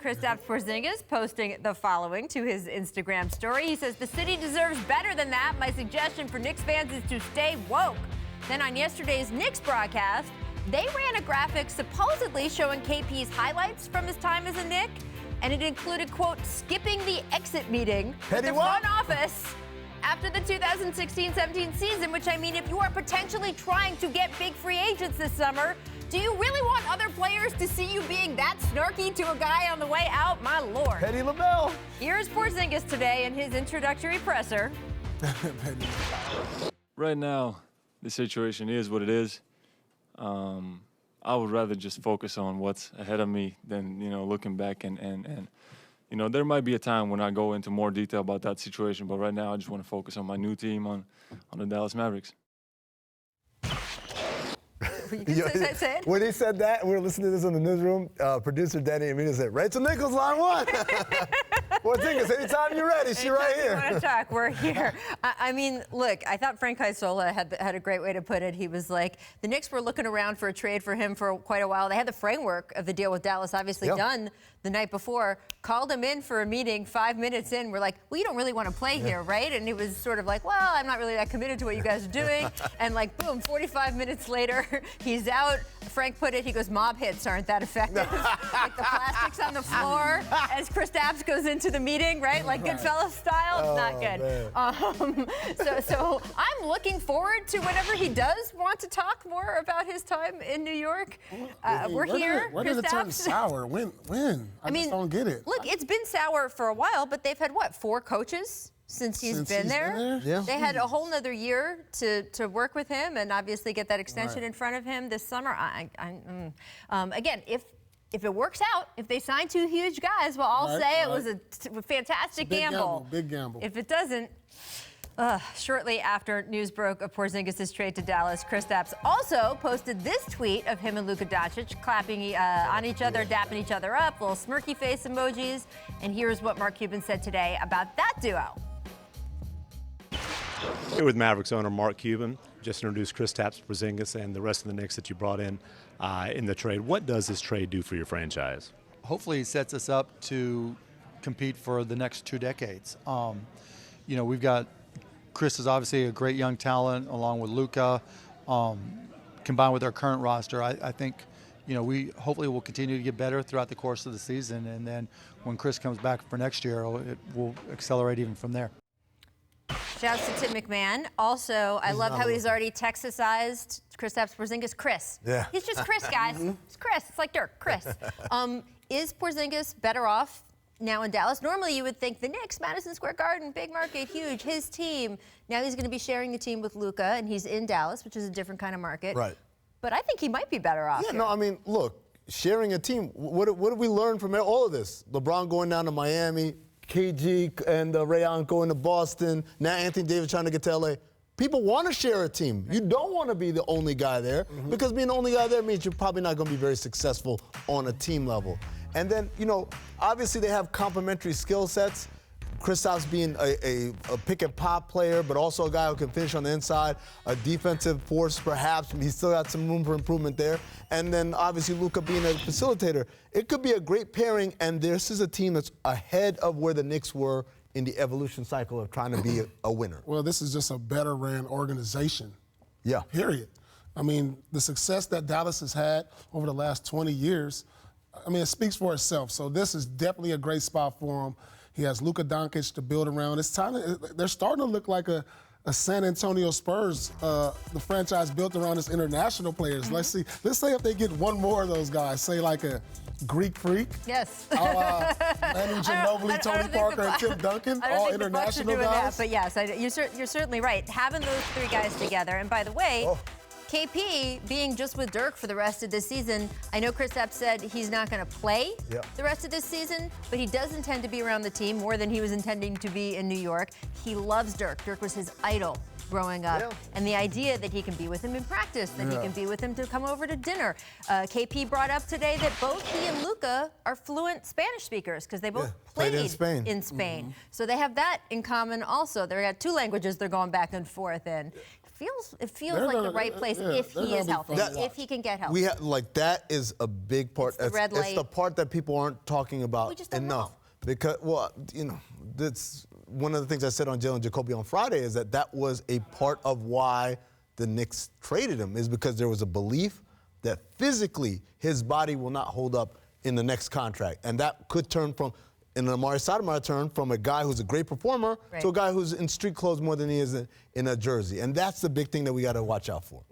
Kristaps Porzingis posting the following to his Instagram story. He says, "The city deserves better than that. My suggestion for Knicks fans is to stay woke." Then on yesterday's Knicks broadcast, they ran a graphic supposedly showing KP's highlights from his time as a Knick, and it included, quote, skipping the exit meeting with the front office after the 2016-17 season, which, I mean, if you are potentially trying to get big free agents this summer, do you really want other players to see you being that snarky to a guy on the way out? My Lord. Petty LaBelle. Here's Porzingis today in his introductory presser. Right now, the situation is what it is. I would rather just focus on what's ahead of me than, looking back and there might be a time when I go into more detail about that situation, but right now I just want to focus on my new team, on the Dallas Mavericks. Say it. When he said that, we were listening to this in the newsroom. Producer Danny Amin said, "Rachel Nichols, line one." Porzingis, anytime you're ready, she's right here. You want to talk? We're here. I mean, look, I thought Frank Isola had a great way to put it. He was like, the Knicks were looking around for a trade for him for quite a while. They had the framework of the deal with Dallas obviously done the night before. Called him in for a meeting 5 minutes in. We're like, well, you don't really want to play here, right? And he was sort of like, well, I'm not really that committed to what you guys are doing. And like, boom, 45 minutes later, he's out. Frank put it, he goes, mob hits aren't that effective. Like the plastics on the floor as Kristaps goes into the meeting, right? Like Goodfellas style. It's not good. So I'm looking forward to whenever he does want to talk more about his time in New York. We're here. When did it turn sour? When? I just don't get it. Look, it's been sour for a while, but they've had, what, 4 coaches since he's been there? Yeah. They had a whole nother year to work with him and obviously get that extension in front of him this summer. Again, if it works out, if they sign 2 huge guys, well, I'll say it was a fantastic gamble. Big gamble. If it doesn't, shortly after news broke of Porzingis' trade to Dallas, Kristaps also posted this tweet of him and Luka Doncic clapping on each other, dapping each other up, little smirky face emojis. And here's what Mark Cuban said today about that duo. Here with Mavericks owner Mark Cuban. Just introduced Kristaps Porzingis and the rest of the Knicks that you brought in the trade. What does this trade do for your franchise? Hopefully it sets us up to compete for the next 2 decades. We've got Chris is obviously a great young talent along with Luka. Combined with our current roster, I think we hopefully will continue to get better throughout the course of the season. And then when Chris comes back for next year, it will accelerate even from there. Shouts to Tim McMahon. Also, I love how he's already Texasized Kristaps Porzingis. Chris. Yeah. He's just Chris, guys. It's Chris. It's like Dirk. Chris. Is Porzingis better off now in Dallas? Normally, you would think the Knicks, Madison Square Garden, big market, huge, his team. Now he's going to be sharing the team with Luka, and he's in Dallas, which is a different kind of market. Right. But I think he might be better off. Yeah, here. no, I mean, look, sharing a team, what did we learn from all of this? LeBron going down to Miami, KG and Rayon going to Boston, now Anthony Davis trying to get to LA. People want to share a team. You don't want to be the only guy there because being the only guy there means you're probably not going to be very successful on a team level. And then, obviously they have complementary skill sets. Kristaps being a pick and pop player, but also a guy who can finish on the inside, a defensive force perhaps. He's still got some room for improvement there. And then obviously Luka being a facilitator. It could be a great pairing, and this is a team that's ahead of where the Knicks were in the evolution cycle of trying to be a winner. Well, this is just a better ran organization. Yeah. Period. I mean, the success that Dallas has had over the last 20 years, it speaks for itself. So this is definitely a great spot for him. He has Luka Doncic to build around. They're starting to look like a San Antonio Spurs, the franchise built around its international players. Let's say if they get one more of those guys, say like a Greek freak. Yes. Manu Ginobili, Tony Parker, and Tim Duncan, all international guys. But yes, you're certainly right. Having those 3 guys together, and by the way, KP being just with Dirk for the rest of this season, I know Kristaps said he's not going to play the rest of this season, but he does intend to be around the team more than he was intending to be in New York. He loves Dirk. Dirk was his idol growing up. And the idea that he can be with him in practice, that he can be with him to come over to dinner. KP brought up today that both he and Luka are fluent Spanish speakers because they both played in Spain. So they have that in common also. They've got 2 languages they're going back and forth in. feels like the right place if he is healthy, if he can get healthy. That is a big part. It's the red light. It's the part that people aren't talking about We just don't enough. know. Because, that's one of the things I said on Jalen Jacoby on Friday is that was a part of why the Knicks traded him, is because there was a belief that physically his body will not hold up in the next contract. And that could turn from, in an Amari Stoudemire turn, from a guy who's a great performer to a guy who's in street clothes more than he is in a jersey. And that's the big thing that we got to watch out for.